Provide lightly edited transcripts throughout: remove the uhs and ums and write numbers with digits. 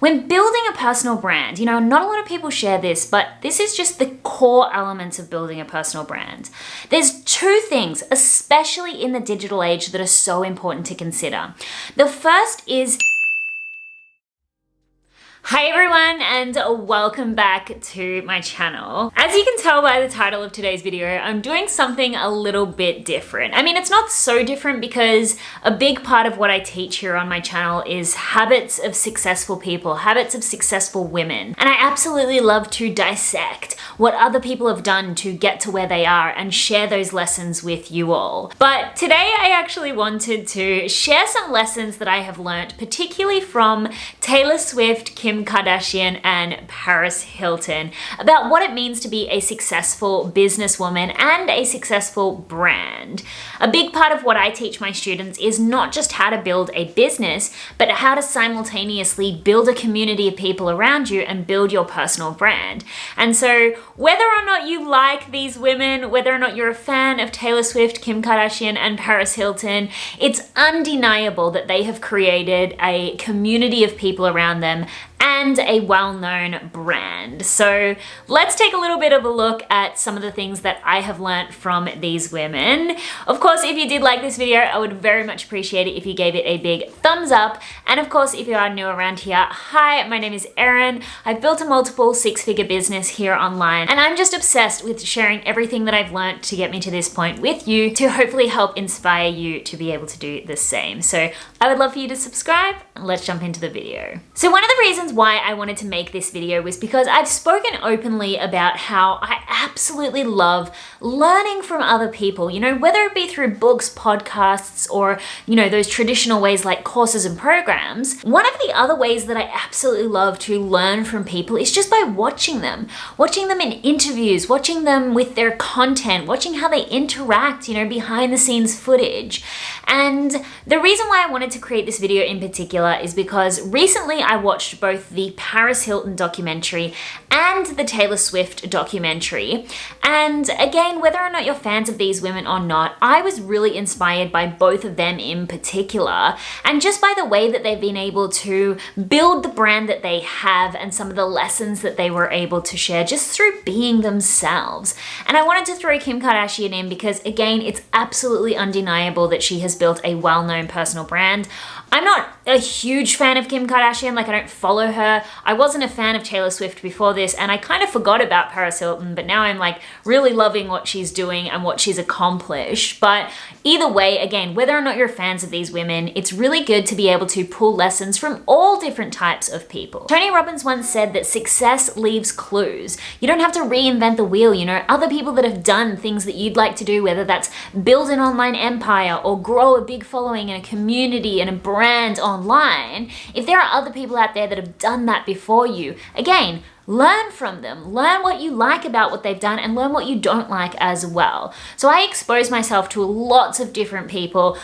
When building a personal brand, not a lot of people share this, but this is just the core elements of building a personal brand. There's two things, especially in the digital age, that are so important to consider. The first is Hi everyone, and welcome back to my channel. As you can tell by the title of today's video, I'm doing something a little bit different. I mean, it's not so different because a big part of what I teach here on my channel is habits of successful people, habits of successful women. And I absolutely love to dissect what other people have done to get to where they are and share those lessons with you all. But today I actually wanted to share some lessons that I have learned, particularly from Taylor Swift, Kim Kardashian and Paris Hilton, about what it means to be a successful businesswoman and a successful brand. A big part of what I teach my students is not just how to build a business, but how to simultaneously build a community of people around you and build your personal brand. And so whether or not you like these women, whether or not you're a fan of Taylor Swift, Kim Kardashian and Paris Hilton, it's undeniable that they have created a community of people around them and a well-known brand. So let's take a little bit of a look at some of the things that I have learned from these women. Of course, if you did like this video, I would very much appreciate it if you gave it a big thumbs up. And of course, if you are new around here, hi, my name is Erin. I've built a multiple six-figure business here online, and I'm just obsessed with sharing everything that I've learned to get me to this point with you to hopefully help inspire you to be able to do the same. So I would love for you to subscribe, and let's jump into the video. So one of the reasons why I wanted to make this video was because I've spoken openly about how I absolutely love learning from other people, whether it be through books, podcasts, or, those traditional ways like courses and programs. One of the other ways that I absolutely love to learn from people is just by watching them in interviews, watching them with their content, watching how they interact, behind the scenes footage. And the reason why I wanted to create this video in particular is because recently I watched both the Paris Hilton documentary and the Taylor Swift documentary. And again, whether or not you're fans of these women or not, I was really inspired by both of them in particular, and just by the way that they've been able to build the brand that they have and some of the lessons that they were able to share just through being themselves. And I wanted to throw Kim Kardashian in because, again, it's absolutely undeniable that she has built a well-known personal brand. I'm not a huge fan of Kim Kardashian, I don't follow her. I wasn't a fan of Taylor Swift before this, and I kind of forgot about Paris Hilton, but now I'm really loving what she's doing and what she's accomplished. But either way, again, whether or not you're fans of these women, it's really good to be able to pull lessons from all different types of people. Tony Robbins once said that success leaves clues. You don't have to reinvent the wheel, other people that have done things that you'd like to do, whether that's build an online empire or grow a big following and a community and a brand online, if there are other people out there that have done that before you, again, learn from them. Learn what you like about what they've done and learn what you don't like as well. So I expose myself to lots of different people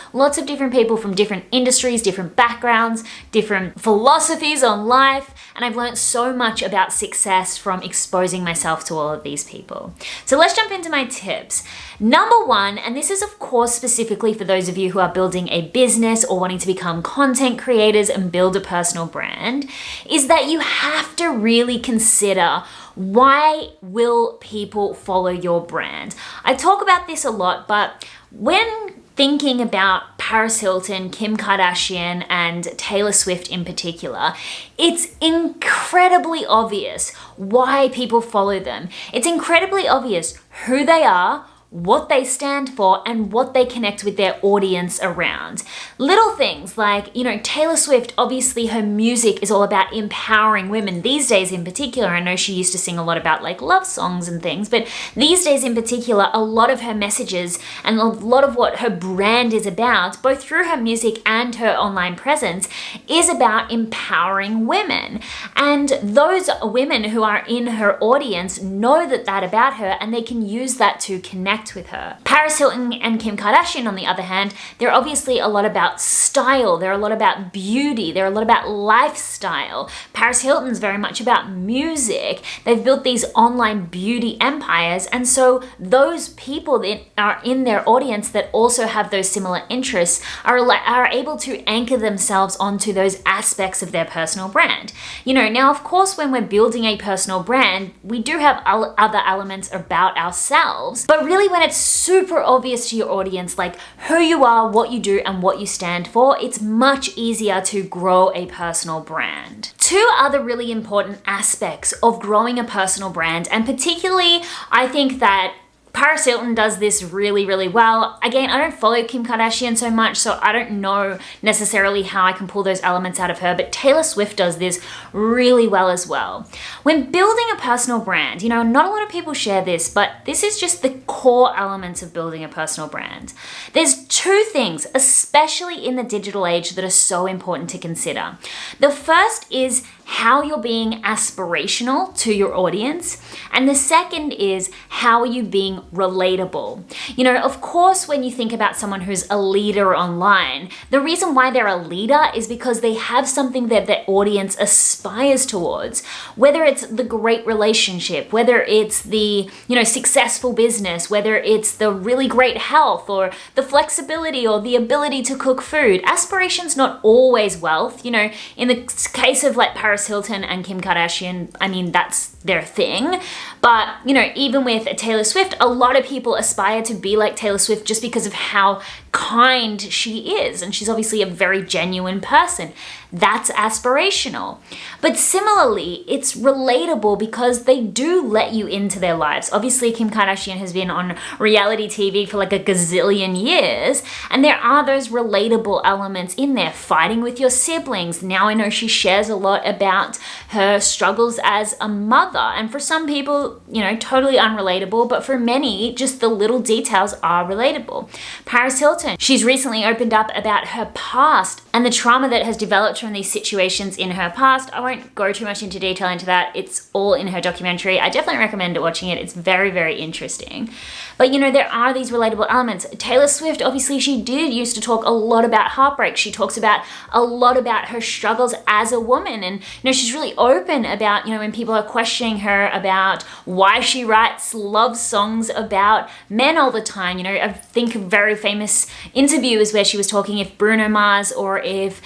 from different industries, different backgrounds, different philosophies on life, and I've learned so much about success from exposing myself to all of these people. So let's jump into my tips. Number one, and this is of course specifically for those of you who are building a business or wanting to become content creators and build a personal brand, is that you have to really consider, why will people follow your brand? I talk about this a lot, but when thinking about Paris Hilton, Kim Kardashian, and Taylor Swift in particular, it's incredibly obvious why people follow them. It's incredibly obvious who they are, what they stand for, and what they connect with their audience around. Little things like, Taylor Swift, obviously her music is all about empowering women these days in particular. I know she used to sing a lot about love songs and things, but these days in particular, a lot of her messages and a lot of what her brand is about, both through her music and her online presence, is about empowering women. And those women who are in her audience know that about her, and they can use that to connect connect with her. Paris Hilton and Kim Kardashian, on the other hand, they're obviously a lot about style, they're a lot about beauty, they're a lot about lifestyle. Paris Hilton's very much about music. They've built these online beauty empires, and so those people that are in their audience that also have those similar interests are able to anchor themselves onto those aspects of their personal brand. Now of course when we're building a personal brand, we do have other elements about ourselves, but really when it's super obvious to your audience, like who you are, what you do, and what you stand for, it's much easier to grow a personal brand. Two other really important aspects of growing a personal brand, and particularly I think that Paris Hilton does this really, really well. Again, I don't follow Kim Kardashian so much, so I don't know necessarily how I can pull those elements out of her, but Taylor Swift does this really well as well. When building a personal brand, not a lot of people share this, but this is just the core elements of building a personal brand. There's two things, especially in the digital age, that are so important to consider. The first is how you're being aspirational to your audience, and the second is how are you being relatable. Of course, when you think about someone who's a leader online, the reason why they're a leader is because they have something that their audience aspires towards, whether it's the great relationship, whether it's the successful business, whether it's the really great health or the flexibility or the ability to cook food. Aspiration's not always wealth. In the case of like Paris Hilton and Kim Kardashian, I mean, that's their thing. But, even with Taylor Swift, a lot of people aspire to be like Taylor Swift just because of how kind she is. And she's obviously a very genuine person. That's aspirational. But similarly, it's relatable because they do let you into their lives. Obviously, Kim Kardashian has been on reality TV for like a gazillion years, and there are those relatable elements in there. Fighting with your siblings. Now I know she shares a lot about her struggles as a mother, and for some people, totally unrelatable, but for many, just the little details are relatable. Paris Hilton, she's recently opened up about her past and the trauma that has developed from these situations in her past. I won't go too much into detail into that. It's all in her documentary. I definitely recommend watching it. It's very, very interesting. But there are these relatable elements. Taylor Swift, obviously she used to talk a lot about heartbreak. She talks about a lot about her struggles as a woman. And, she's really open about, when people are questioning her about why she writes love songs about men all the time. I think a very famous interview is where she was talking if Bruno Mars or if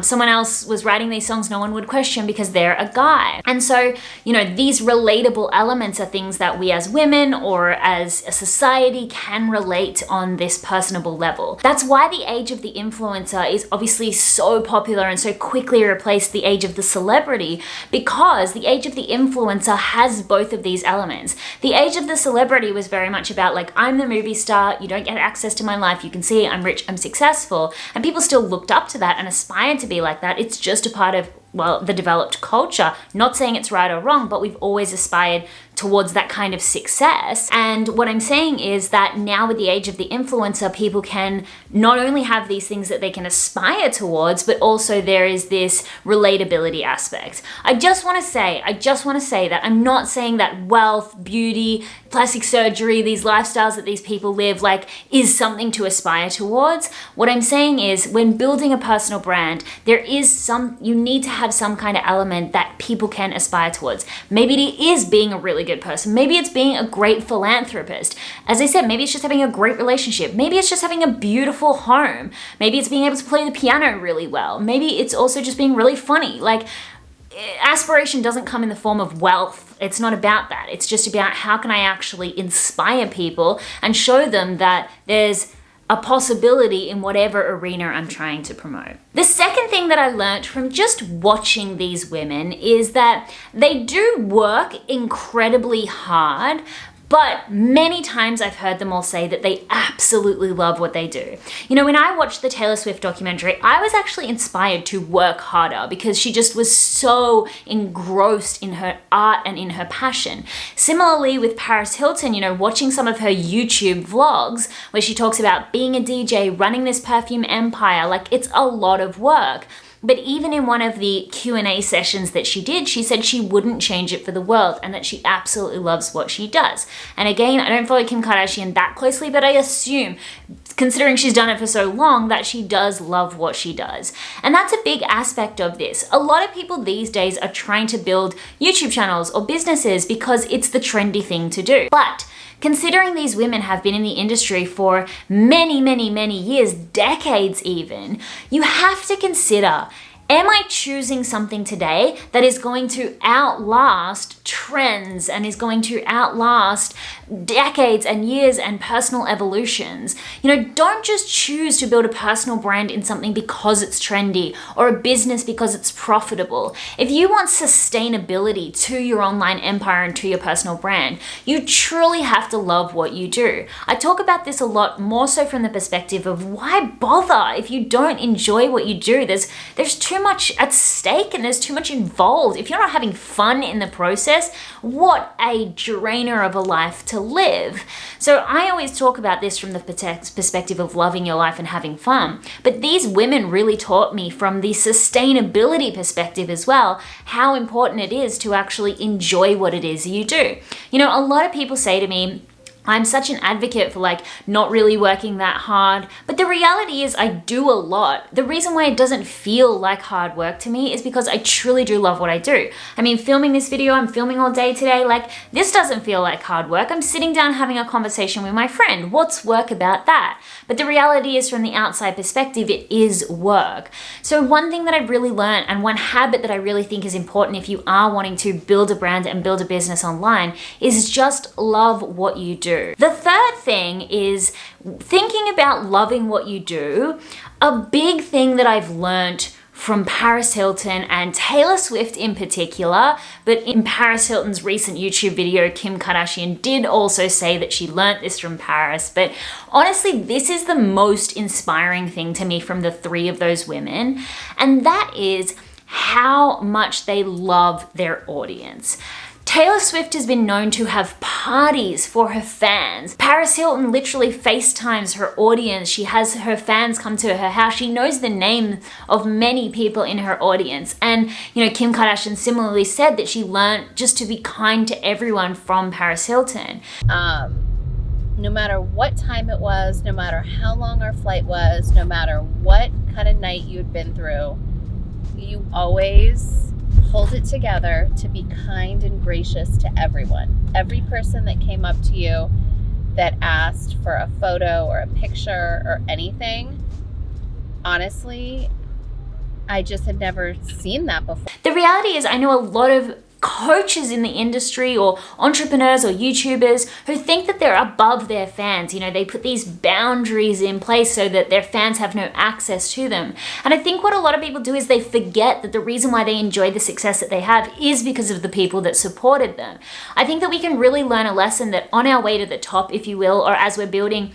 someone else was writing these songs, no one would question because they're a guy. And so, these relatable elements are things that we as women or as a society can relate on this personable level. That's why the age of the influencer is obviously so popular and so quickly replaced the age of the celebrity, because the age of the influencer has both of these elements. The age of the celebrity was very much about like, I'm the movie star, you don't get access to my life, you can see I'm rich, I'm successful, and people still looked up to that and aspired to be like that. It's just a part of, the developed culture. Not saying it's right or wrong, but we've always aspired towards that kind of success. And what I'm saying is that now with the age of the influencer, people can not only have these things that they can aspire towards, but also there is this relatability aspect. I just want to say that I'm not saying that wealth, beauty, plastic surgery, these lifestyles that these people live like is something to aspire towards. What I'm saying is when building a personal brand, you need to have some kind of element that people can aspire towards. Maybe it is being a really good person. Maybe it's being a great philanthropist. As I said, maybe it's just having a great relationship. Maybe it's just having a beautiful home. Maybe it's being able to play the piano really well. Maybe it's also just being really funny. Like, aspiration doesn't come in the form of wealth. It's not about that. It's just about how can I actually inspire people and show them that there's a possibility in whatever arena I'm trying to promote. The second thing that I learned from just watching these women is that they do work incredibly hard, but many times I've heard them all say that they absolutely love what they do. When I watched the Taylor Swift documentary, I was actually inspired to work harder because she just was so engrossed in her art and in her passion. Similarly with Paris Hilton, watching some of her YouTube vlogs where she talks about being a DJ, running this perfume empire, like it's a lot of work. But even in one of the Q&A sessions that she did, she said she wouldn't change it for the world and that she absolutely loves what she does. And again, I don't follow Kim Kardashian that closely, but I assume, considering she's done it for so long, that she does love what she does. And that's a big aspect of this. A lot of people these days are trying to build YouTube channels or businesses because it's the trendy thing to do. But considering these women have been in the industry for many, many, many years, decades even, you have to consider, am I choosing something today that is going to outlast trends and is going to outlast decades and years and personal evolutions? You know, don't just choose to build a personal brand in something because it's trendy or a business because it's profitable. If you want sustainability to your online empire and to your personal brand, you truly have to love what you do. I talk about this a lot, more so from the perspective of why bother if you don't enjoy what you do? There's too much at stake and there's too much involved. If you're not having fun in the process, what a drainer of a life to live. So I always talk about this from the perspective of loving your life and having fun. But these women really taught me from the sustainability perspective as well, how important it is to actually enjoy what it is you do. You know, a lot of people say to me, I'm such an advocate for like not really working that hard. But the reality is I do a lot. The reason why it doesn't feel like hard work to me is because I truly do love what I do. I mean, filming this video, I'm filming all day today. Like, this doesn't feel like hard work. I'm sitting down having a conversation with my friend. What's work about that? But the reality is, from the outside perspective, it is work. So one thing that I've really learned, and one habit that I really think is important if you are wanting to build a brand and build a business online, is just love what you do. The third thing is thinking about loving what you do. A big thing that I've learned from Paris Hilton and Taylor Swift in particular, but in Paris Hilton's recent YouTube video, Kim Kardashian did also say that she learnt this from Paris. But honestly, this is the most inspiring thing to me from the three of those women, and that is how much they love their audience. Taylor Swift has been known to have parties for her fans. Paris Hilton literally FaceTimes her audience. She has her fans come to her house. She knows the name of many people in her audience. And, you know, Kim Kardashian similarly said that she learned just to be kind to everyone from Paris Hilton. No matter what time it was, no matter how long our flight was, no matter what kind of night you'd been through, you always hold it together to be kind and gracious to everyone. Every person that came up to you that asked for a photo or a picture or anything, honestly, I just had never seen that before. The reality is, I know a lot of coaches in the industry or entrepreneurs or YouTubers who think that they're above their fans. You know, they put these boundaries in place so that their fans have no access to them. And I think what a lot of people do is they forget that the reason why they enjoy the success that they have is because of the people that supported them. I think that we can really learn a lesson that on our way to the top, if you will, or as we're building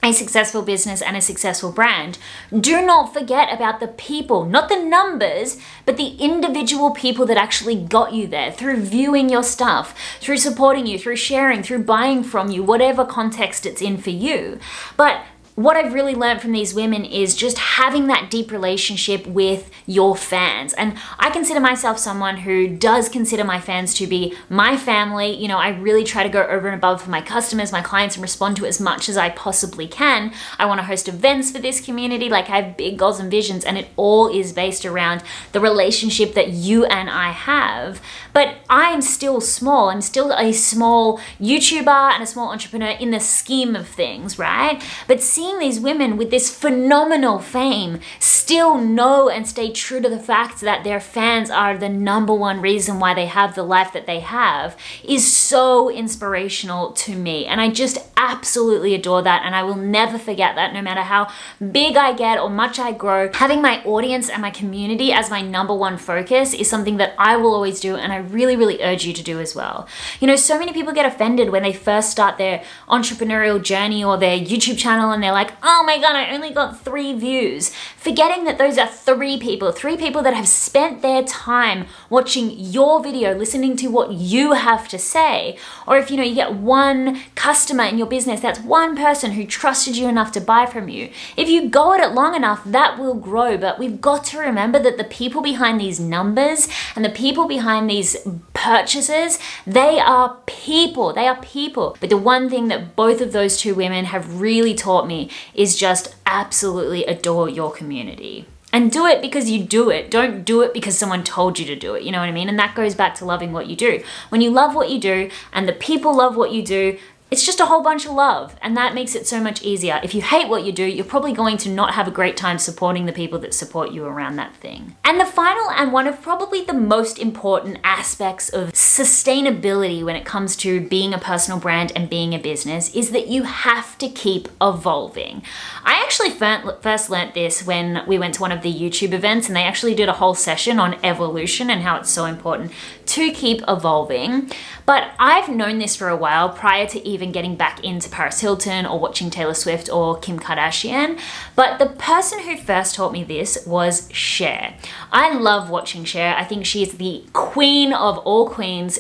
a successful business and a successful brand, do not forget about the people, not the numbers, but the individual people that actually got you there through viewing your stuff, through supporting you, through sharing, through buying from you, whatever context it's in for you. But what I've really learned from these women is just having that deep relationship with your fans. And I consider myself someone who does consider my fans to be my family. You know, I really try to go over and above for my customers, my clients, and respond to as much as I possibly can. I want to host events for this community. Like, I have big goals and visions, and it all is based around the relationship that you and I have. But I'm still small. I'm still a small YouTuber and a small entrepreneur in the scheme of things, right? But seeing these women with this phenomenal fame still know and stay true to the fact that their fans are the number one reason why they have the life that they have is so inspirational to me. And I just absolutely adore that. And I will never forget that, no matter how big I get or much I grow. Having my audience and my community as my number one focus is something that I will always do, and I really, really urge you to do as well. You know, so many people get offended when they first start their entrepreneurial journey or their YouTube channel, and they're like, oh my God, I only got 3 views. Forgetting that those are 3 people that have spent their time watching your video, listening to what you have to say. Or if you get 1 customer in your business, that's 1 person who trusted you enough to buy from you. If you go at it long enough, that will grow. But we've got to remember that the people behind these numbers and the people behind these purchases, they are people. They are people. But the one thing that both of those 2 women have really taught me is just absolutely adore your community. And do it because you do it. Don't do it because someone told you to do it. You know what I mean? And that goes back to loving what you do. When you love what you do and the people love what you do, it's just a whole bunch of love, and that makes it so much easier. If you hate what you do, you're probably going to not have a great time supporting the people that support you around that thing. And the final and one of probably the most important aspects of sustainability when it comes to being a personal brand and being a business is that you have to keep evolving. I actually first learnt this when we went to one of the YouTube events, and they actually did a whole session on evolution and how it's so important to keep evolving. But I've known this for a while prior to even getting back into Paris Hilton or watching Taylor Swift or Kim Kardashian. But the person who first taught me this was Cher. I love watching Cher. I think she's the queen of all queens.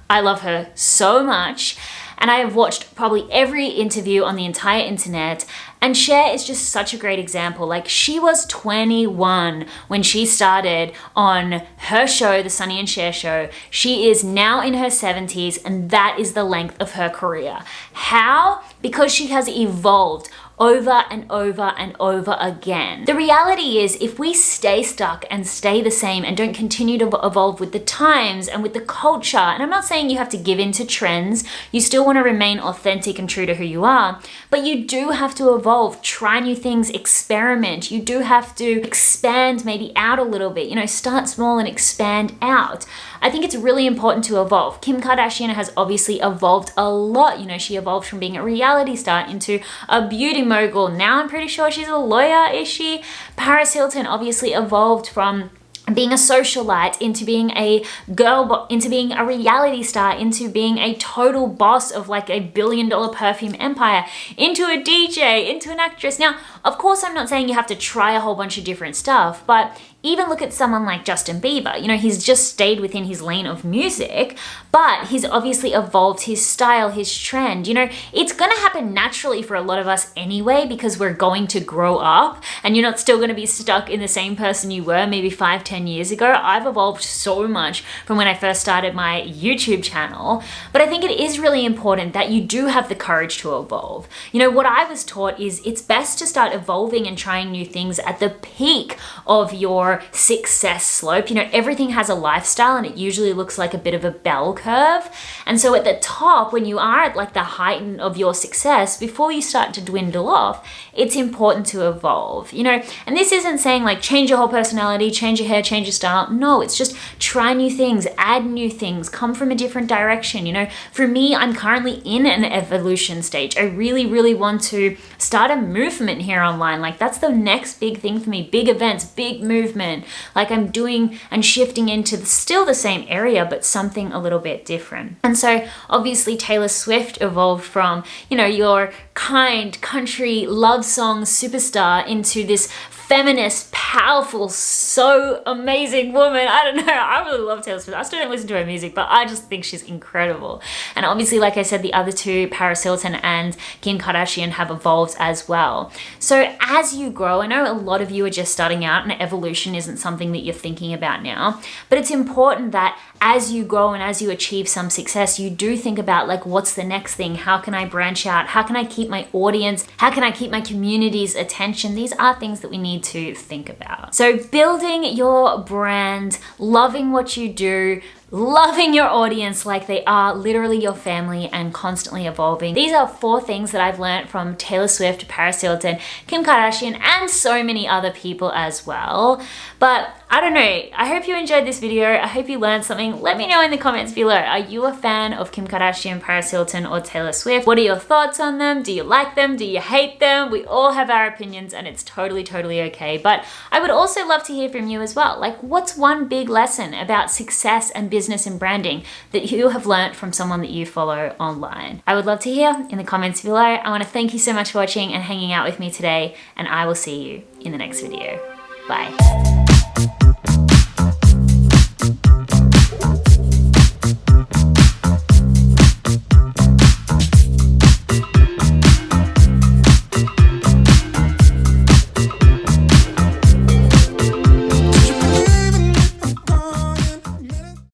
I love her so much. And I have watched probably every interview on the entire internet. And Cher is just such a great example. Like, she was 21 when she started on her show, The Sonny and Cher Show. She is now in her 70s, and that is the length of her career. How? Because she has evolved over and over and over again. The reality is, if we stay stuck and stay the same and don't continue to evolve with the times and with the culture, and I'm not saying you have to give in to trends, you still want to remain authentic and true to who you are, but you do have to evolve, try new things, experiment. You do have to expand maybe out a little bit, start small and expand out. I think it's really important to evolve. Kim Kardashian has obviously evolved a lot. She evolved from being a reality star into a beauty mogul. Now I'm pretty sure she's a lawyer, is she? Paris Hilton obviously evolved from being a socialite into being a girl, into being a reality star, into being a total boss of like $1 billion perfume empire, into a DJ, into an actress. Now, of course, I'm not saying you have to try a whole bunch of different stuff, but even look at someone like Justin Bieber. He's just stayed within his lane of music, but he's obviously evolved his style, his trend. It's gonna happen naturally for a lot of us anyway, because we're going to grow up and you're not still gonna be stuck in the same person you were maybe 5-10 years ago. I've evolved so much from when I first started my YouTube channel, but I think it is really important that you do have the courage to evolve. What I was taught is it's best to start evolving and trying new things at the peak of your success slope. Everything has a lifestyle, and it usually looks like a bit of a bell curve. And so at the top, when you are at like the height of your success, before you start to dwindle off, it's important to evolve. And this isn't saying like change your whole personality, change your hair, change your style. No, it's just try new things, add new things, come from a different direction. For me, I'm currently in an evolution stage. I really, really want to start a movement here online. Like, that's the next big thing for me. Big events, big movement. Like, I'm doing and shifting into still the same area, but something a little bit different. And so obviously Taylor Swift evolved from, your kind country love song superstar into this feminist, powerful, so amazing woman. I don't know. I really love Taylor Swift. I still don't listen to her music, but I just think she's incredible. And obviously, like I said, the other 2, Paris Hilton and Kim Kardashian, have evolved as well. So as you grow, I know a lot of you are just starting out and evolution isn't something that you're thinking about now, but it's important that as you grow and as you achieve some success, you do think about like, what's the next thing? How can I branch out? How can I keep my audience? How can I keep my community's attention? These are things that we need to think about. So building your brand, loving what you do, loving your audience like they are literally your family, and constantly evolving. These are 4 things that I've learned from Taylor Swift, Paris Hilton, Kim Kardashian, and so many other people as well. But I don't know. I hope you enjoyed this video. I hope you learned something. Let me know in the comments below. Are you a fan of Kim Kardashian, Paris Hilton, or Taylor Swift? What are your thoughts on them? Do you like them? Do you hate them? We all have our opinions and it's totally okay. But I would also love to hear from you as well. Like, what's one big lesson about success and business and branding that you have learned from someone that you follow online? I would love to hear in the comments below. I want to thank you so much for watching and hanging out with me today, and I will see you in the next video. Bye.